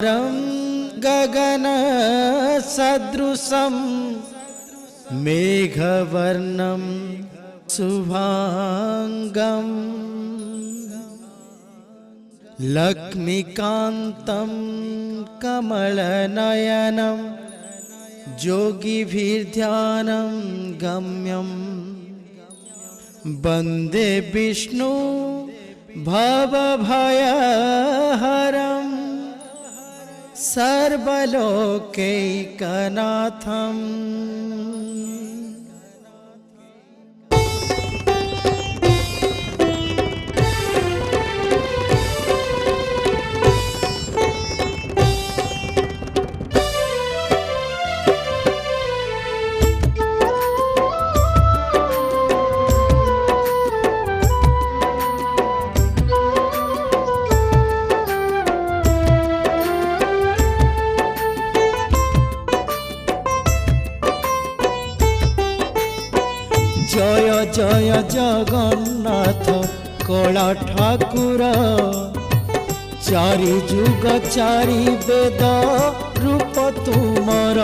रं गगन सदृशं मेघवर्णं शुभांगं लक्ष्मीकान्तं कमलनयनं योगिभिर्ध्यानं गम्यं वन्दे विष्णु भवभयहरं सर्वलोकैकनाथम्। जय जय जगन्नाथ कला ठाकुर चारि जुग चारि वेद रूप तुमर।